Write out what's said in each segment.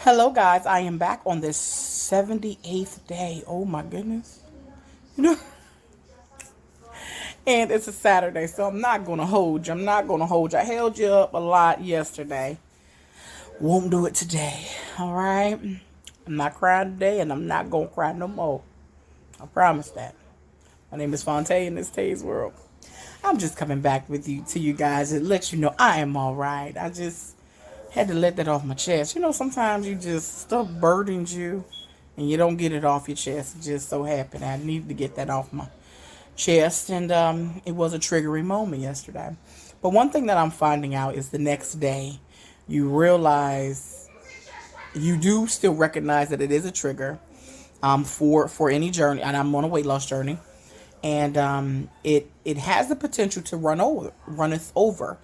Hello, guys. I am back on this 78th day. Oh, my goodness. You know, and it's a Saturday, so I'm not going to hold you. I'm not going to hold you. I held you up a lot yesterday. Won't do it today. All right? I'm not crying today, and I'm not going to cry no more. I promise that. My name is Fonte, and this Tay's World. I'm just coming back with you to you guys and let you know I am all right. I just had to let that off my chest. Sometimes you just stuff burdens you and you don't get it off your chest. It just so happened I needed to get that off my chest, and it was a triggering moment yesterday. But one thing that I'm finding out is the next day you realize you do still recognize that it is a trigger for any journey, and I'm on a weight loss journey, and it has the potential to run us over.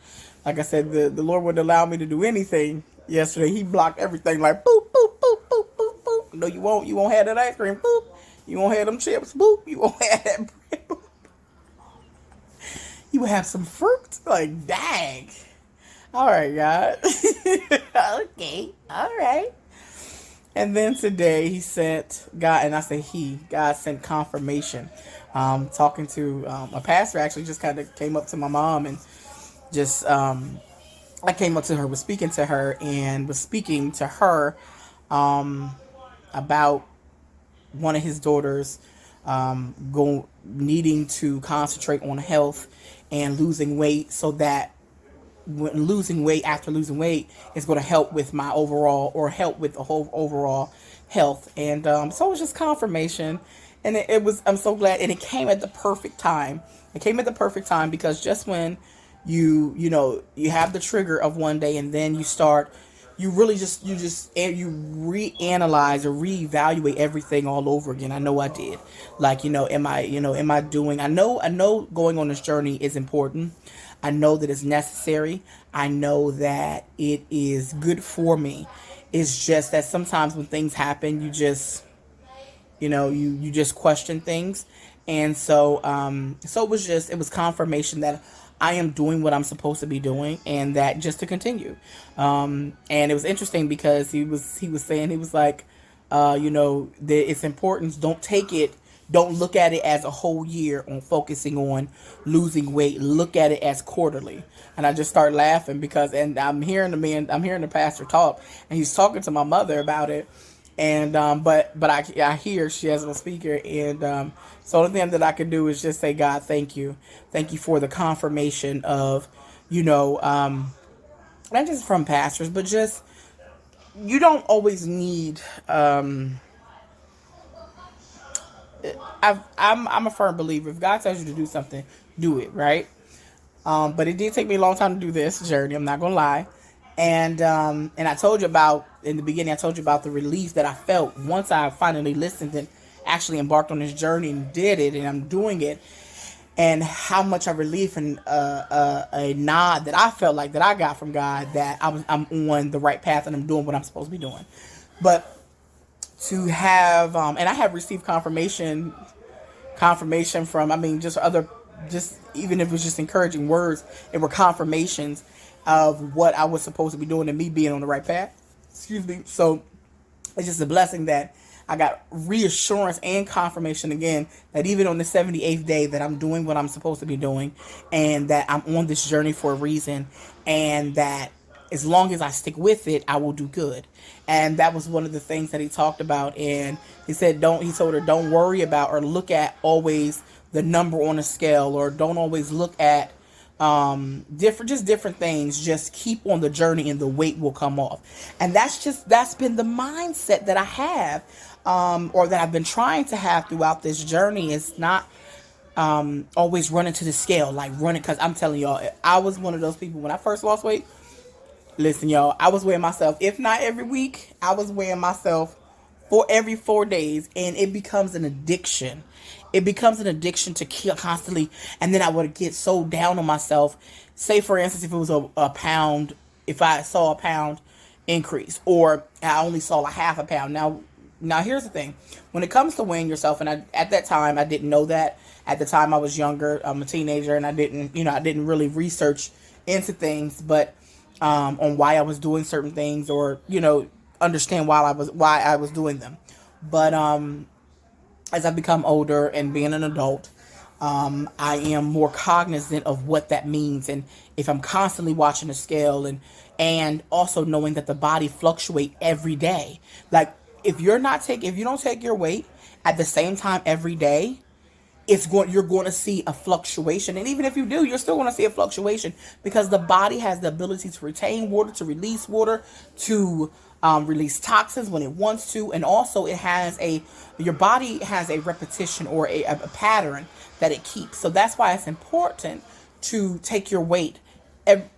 Like I said, the Lord wouldn't allow me to do anything yesterday. He blocked everything like boop boop boop boop boop boop. No, you won't. You won't have that ice cream. Boop. You won't have them chips. Boop. You won't have that bread. Boop. You will have some fruit. Like dang. All right, God. Okay. All right. And then today he sent God, and I say God sent confirmation. Talking to a pastor actually just kind of came up to my mom and just I came up to her, was speaking to her, and was speaking to her about one of his daughters needing to concentrate on health and losing weight, so that when losing weight after losing weight is going to help with my overall, or help with the whole overall health. And so it was just confirmation, and it was, I'm so glad, and it came at the perfect time. It came at the perfect time because just when you have the trigger of one day, and then you really you reanalyze or reevaluate everything all over again. I know I did. Like, am I doing, I know going on this journey is important. I know that it's necessary. I know that it is good for me. It's just that sometimes when things happen, you just, you just question things. And so it was confirmation that I am doing what I'm supposed to be doing, and that just to continue. And it was interesting because he was saying, he was like, that it's important. Don't look at it as a whole year on focusing on losing weight. Look at it as quarterly. And I just start laughing because, and I'm hearing the pastor talk, and he's talking to my mother about it. And but I hear she has a speaker, and so the only thing that I can do is just say, God, thank you for the confirmation of, not just from pastors, but just, you don't always need. I'm a firm believer. If God tells you to do something, do it, right? But it did take me a long time to do this journey. I'm not gonna lie. And I told you about, in the beginning, I told you about the relief that I felt once I finally listened and actually embarked on this journey and did it, and I'm doing it, and how much of relief and a nod that I felt like that I got from God, that I'm on the right path and I'm doing what I'm supposed to be doing. But to have and I have received confirmation from, I mean, just even if it was just encouraging words, it were confirmations of what I was supposed to be doing and me being on the right path. Excuse me. So it's just a blessing that I got reassurance and confirmation again that even on the 78th day that I'm doing what I'm supposed to be doing, and that I'm on this journey for a reason, and that as long as I stick with it, I will do good. And that was one of the things that he talked about. And he said, he told her, don't worry about or look at always the number on a scale, or don't always look at different things. Just keep on the journey and the weight will come off. And that's been the mindset that I have, or that I've been trying to have throughout this journey. Is not always running to the scale, like running, because I'm telling y'all, I was one of those people when I first lost weight. Listen, y'all, I was weighing myself, if not every week, I was weighing myself for every 4 days, and it becomes an addiction. It becomes an addiction to kill constantly, and then I would get so down on myself. Say, for instance, if it was a pound, if I saw a pound increase, or I only saw a half a pound. Now here's the thing: when it comes to weighing yourself, and at that time I didn't know that. At the time I was younger, I'm a teenager, and I didn't really research into things, but on why I was doing certain things, or understand why I was doing them. But as I've become older and being an adult, I am more cognizant of what that means, and if I'm constantly watching the scale, and also knowing that the body fluctuate every day. Like if you don't take your weight at the same time every day, you're going to see a fluctuation, and even if you do, you're still going to see a fluctuation, because the body has the ability to retain water, to release water, to release toxins when it wants to, and also your body has a repetition or a pattern that it keeps. So that's why it's important to take your weight.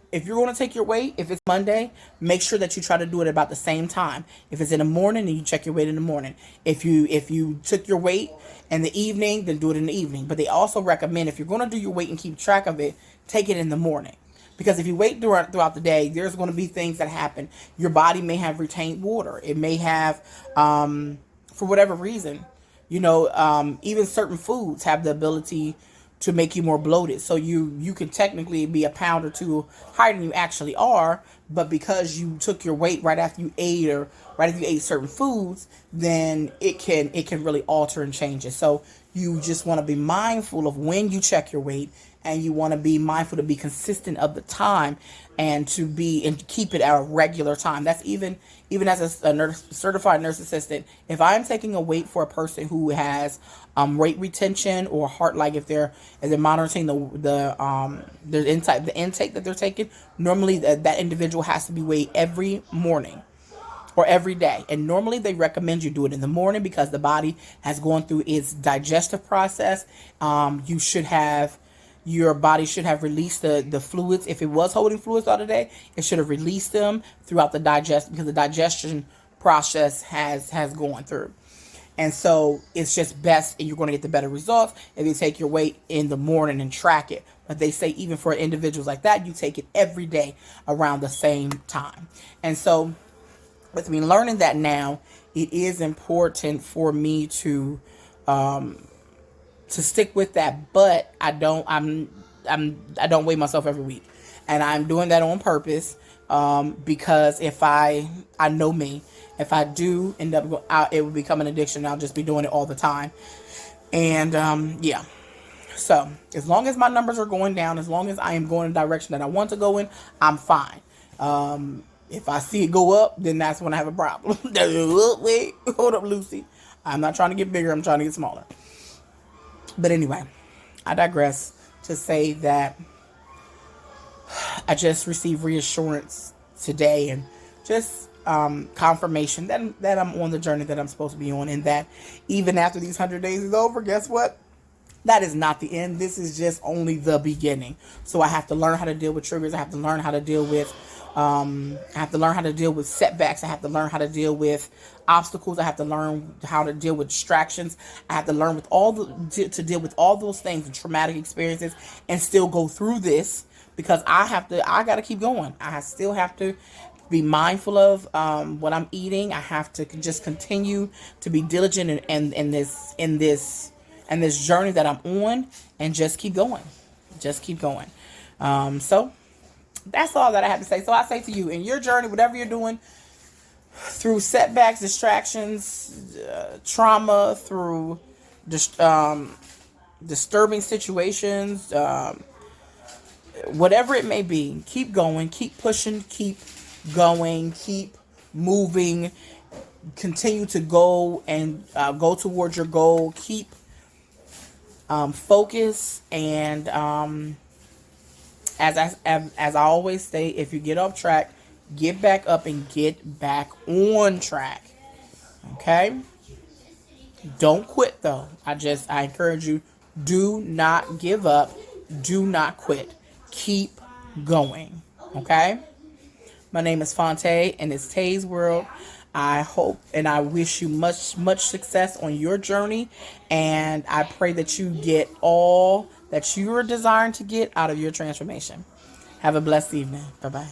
If you're going to take your weight, if it's Monday, make sure that you try to do it about the same time. If it's in the morning, then you check your weight in the morning. If you took your weight in the evening, then do it in the evening. But they also recommend, if you're going to do your weight and keep track of it, take it in the morning. Because if you wait throughout the day, there's going to be things that happen. Your body may have retained water. It may have, for whatever reason, even certain foods have the ability to make you more bloated. So you could technically be a pound or two higher than you actually are, but because you took your weight right after you ate, or right after you ate certain foods, then it can really alter and change it. So you just want to be mindful of when you check your weight, and you want to be mindful to be consistent of the time, and to keep it at a regular time. That's even as a certified nurse assistant. If I'm taking a weight for a person who has weight retention or heart, like if they're monitoring the intake that they're taking, normally that individual has to be weighed every morning or every day. And normally they recommend you do it in the morning, because the body has gone through its digestive process. Your body should have released the fluids. If it was holding fluids throughout the day, it should have released them throughout because the digestion process has gone through. And so it's just best, and you're going to get the better results if you take your weight in the morning and track it. But they say even for individuals like that, you take it every day around the same time. And so with me learning that now, it is important for me to stick with that, but I don't weigh myself every week, and I'm doing that on purpose, because if I know me, if I do end up going out, it will become an addiction. I'll just be doing it all the time, and yeah. So as long as my numbers are going down, as long as I am going in the direction that I want to go in, I'm fine. If I see it go up, then that's when I have a problem. Wait, hold up, Lucy. I'm not trying to get bigger. I'm trying to get smaller. But anyway, I digress to say that I just received reassurance today, and just confirmation that I'm on the journey that I'm supposed to be on, and that even after these 100 days is over, guess what? That is not the end. This is just only the beginning. So I have to learn how to deal with triggers. I have to learn how to deal with setbacks. I have to learn how to deal with obstacles. I have to learn how to deal with distractions. I have to learn to deal with all those things and traumatic experiences, and still go through this, because I got to keep going. I still have to be mindful of what I'm eating. I have to just continue to be diligent in this journey that I'm on, and just keep going. Just keep going. So that's all that I have to say. So I say to you, in your journey, whatever you're doing, through setbacks, distractions, trauma, through disturbing situations, whatever it may be, keep going, keep pushing, keep going, keep moving, continue to go and go towards your goal, keep focus, and as I always say, if you get off track, get back up and get back on track. Okay? Don't quit though. I encourage you, do not give up. Do not quit. Keep going. Okay? My name is Fonte, and it's Tay's World. I hope and I wish you much success on your journey, and I pray that you get all that you are desiring to get out of your transformation. Have a blessed evening. Bye-bye.